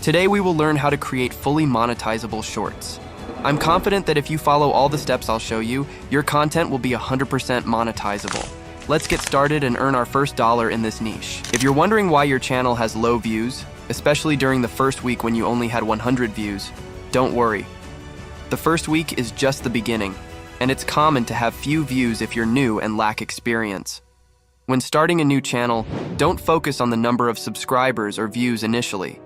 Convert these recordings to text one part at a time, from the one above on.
Today we will learn how to create fully monetizable shorts. I'm confident that if you follow all the steps I'll show you, your content will be 100% monetizable. Let's get started and earn our first dollar in this niche. If you're wondering why your channel has low views, especially during the first week when you only had 100 views, don't worry. The first week is just the beginning, and it's common to have few views if you're new and lack experience. When starting a new channel, don't focus on the number of subscribers or views initially.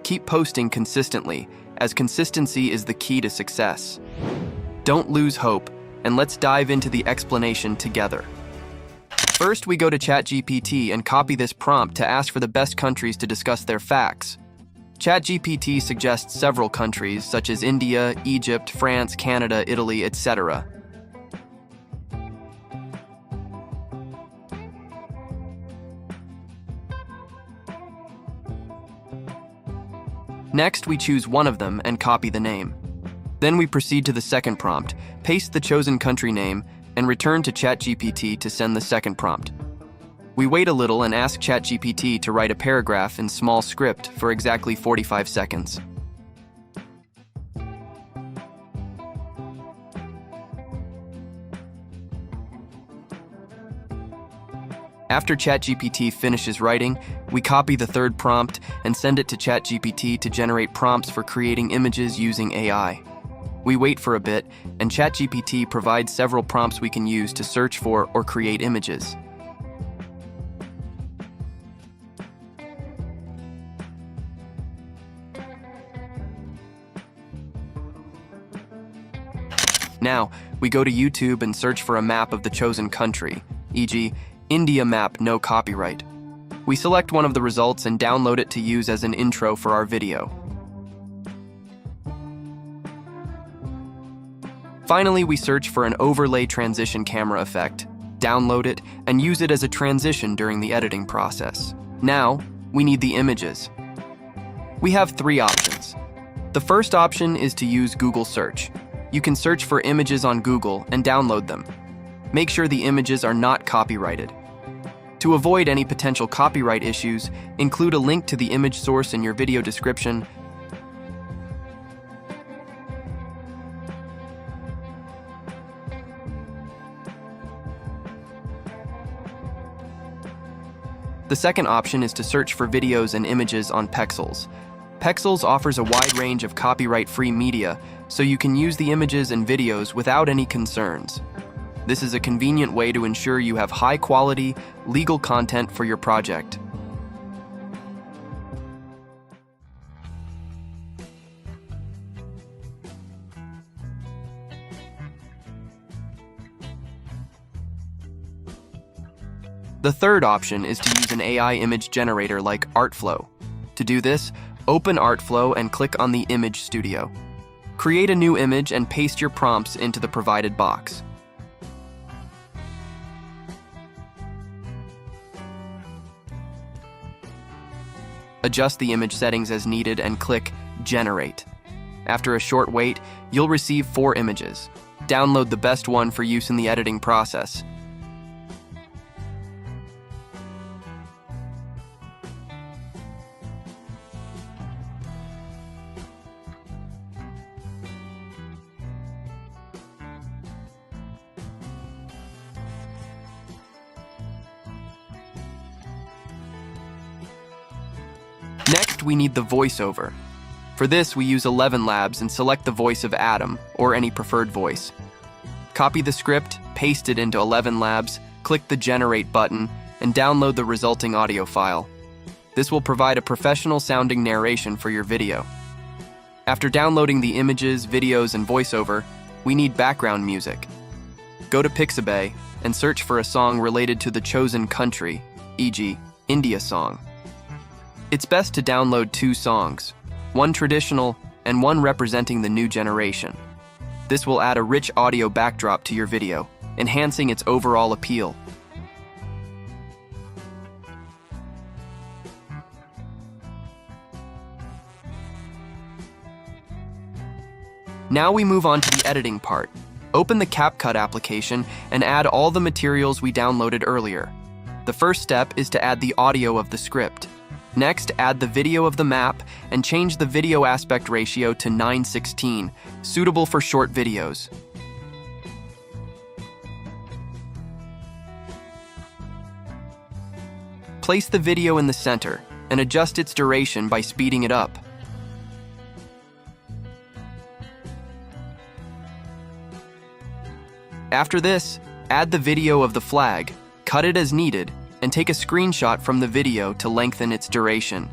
Keep posting consistently, as consistency is the key to success. Don't lose hope, and let's dive into the explanation together. First, we go to ChatGPT and copy this prompt to ask for the best countries to discuss their facts. ChatGPT suggests several countries, such as India, Egypt, France, Canada, Italy, etc. Next, we choose one of them and copy the name. Then we proceed to the second prompt, paste the chosen country name, and return to ChatGPT to send the second prompt. We wait a little and ask ChatGPT to write a paragraph in small script for exactly 45 seconds. After ChatGPT finishes writing, we copy the third prompt and send it to ChatGPT to generate prompts for creating images using AI. We wait for a bit, and ChatGPT provides several prompts we can use to search for or create images. Now, we go to YouTube and search for a map of the chosen country, e.g., India map, no copyright. We select one of the results and download it to use as an intro for our video. Finally, we search for an overlay transition camera effect, download it, and use it as a transition during the editing process. Now, we need the images. We have three options. The first option is to use Google search. You can search for images on Google and download them. Make sure the images are not copyrighted. To avoid any potential copyright issues, include a link to the image source in your video description. The second option is to search for videos and images on Pexels. Pexels offers a wide range of copyright-free media, so you can use the images and videos without any concerns. This is a convenient way to ensure you have high-quality, legal content for your project. The third option is to use an AI image generator like Artflow. To do this, open Artflow and click on the Image Studio. Create a new image and paste your prompts into the provided box. Adjust the image settings as needed and click Generate. After a short wait, you'll receive 4 images. Download the best one for use in the editing process. Next, we need the voiceover. For this, we use 11 Labs and select the voice of Adam, or any preferred voice. Copy the script, paste it into 11 Labs, click the Generate button, and download the resulting audio file. This will provide a professional-sounding narration for your video. After downloading the images, videos, and voiceover, we need background music. Go to Pixabay and search for a song related to the chosen country, e.g., India song. It's best to download 2 songs, one traditional and one representing the new generation. This will add a rich audio backdrop to your video, enhancing its overall appeal. Now we move on to the editing part. Open the CapCut application and add all the materials we downloaded earlier. The first step is to add the audio of the script. Next, add the video of the map and change the video aspect ratio to 9:16, suitable for short videos. Place the video in the center and adjust its duration by speeding it up. After this, add the video of the flag, cut it as needed, and take a screenshot from the video to lengthen its duration.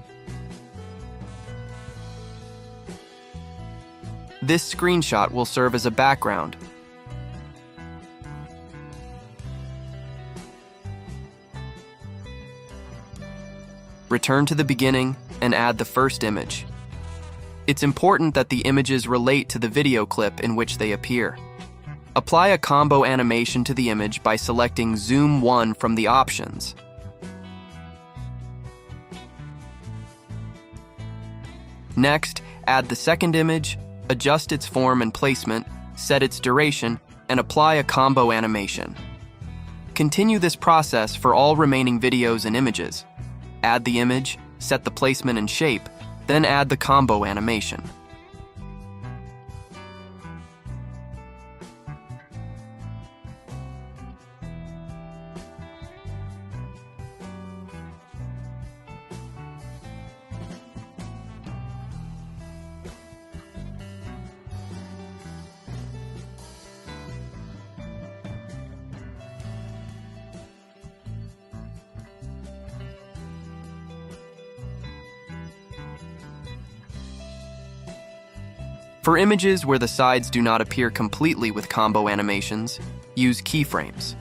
This screenshot will serve as a background. Return to the beginning and add the first image. It's important that the images relate to the video clip in which they appear. Apply a combo animation to the image by selecting Zoom 1 from the options. Next, add the second image, adjust its form and placement, set its duration, and apply a combo animation. Continue this process for all remaining videos and images. Add the image, set the placement and shape, then add the combo animation. For images where the sides do not appear completely with combo animations, use keyframes.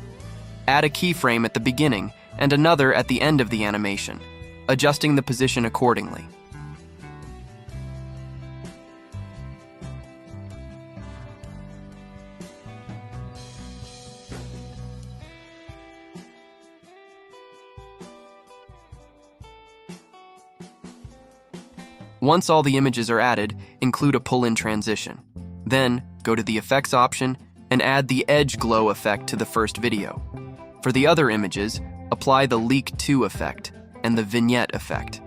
Add a keyframe at the beginning and another at the end of the animation, adjusting the position accordingly. Once all the images are added, include a pull-in transition. Then, go to the Effects option and add the Edge Glow effect to the first video. For the other images, apply the Leak 2 effect and the Vignette effect.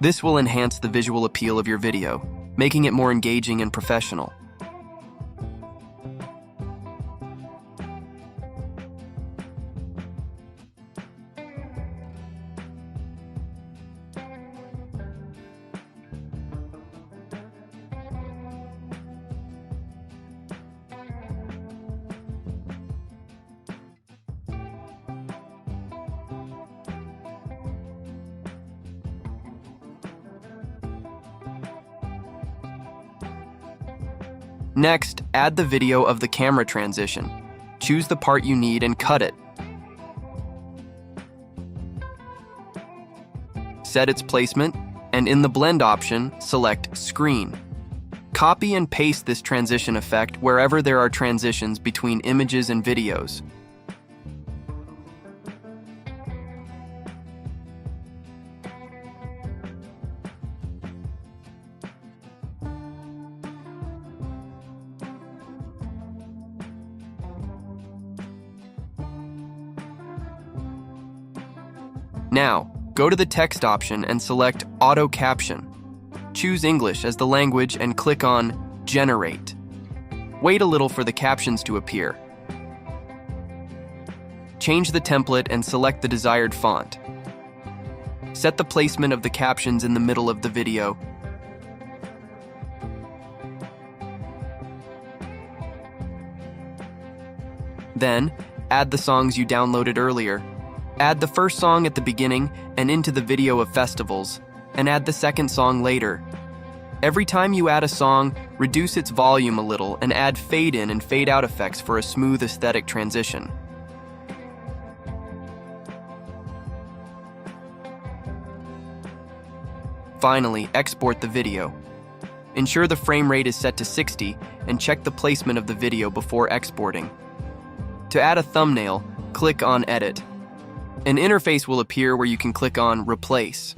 This will enhance the visual appeal of your video, making it more engaging and professional. Next, add the video of the camera transition. Choose the part you need and cut it. Set its placement, and in the blend option, select Screen. Copy and paste this transition effect wherever there are transitions between images and videos. Now, go to the text option and select Auto Caption. Choose English as the language and click on Generate. Wait a little for the captions to appear. Change the template and select the desired font. Set the placement of the captions in the middle of the video. Then, add the songs you downloaded earlier. Add the first song at the beginning and into the video of festivals, and add the second song later. Every time you add a song, reduce its volume a little and add fade-in and fade-out effects for a smooth aesthetic transition. Finally, export the video. Ensure the frame rate is set to 60 and check the placement of the video before exporting. To add a thumbnail, click on Edit. An interface will appear where you can click on Replace.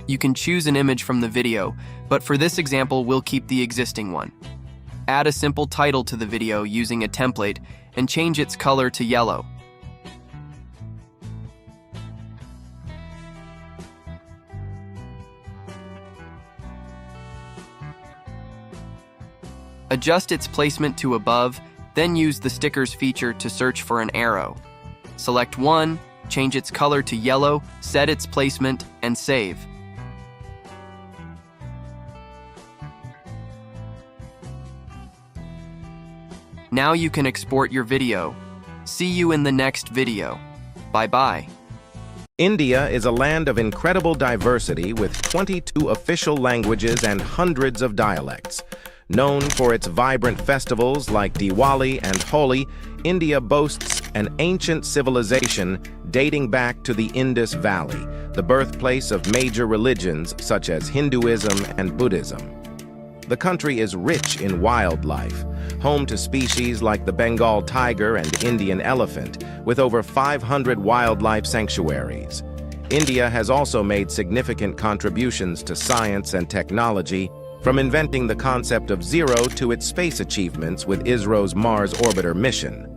You can choose an image from the video, but for this example, we'll keep the existing one. Add a simple title to the video using a template and change its color to yellow. Adjust its placement to above, then use the stickers feature to search for an arrow. Select one, change its color to yellow, set its placement, and save. Now you can export your video. See you in the next video. Bye-bye. India is a land of incredible diversity with 22 official languages and hundreds of dialects. Known for its vibrant festivals like Diwali and Holi, India boasts an ancient civilization dating back to the Indus Valley, the birthplace of major religions such as Hinduism and Buddhism. The country is rich in wildlife, home to species like the Bengal tiger and Indian elephant, with over 500 wildlife sanctuaries. India has also made significant contributions to science and technology, from inventing the concept of zero to its space achievements with ISRO's Mars orbiter mission.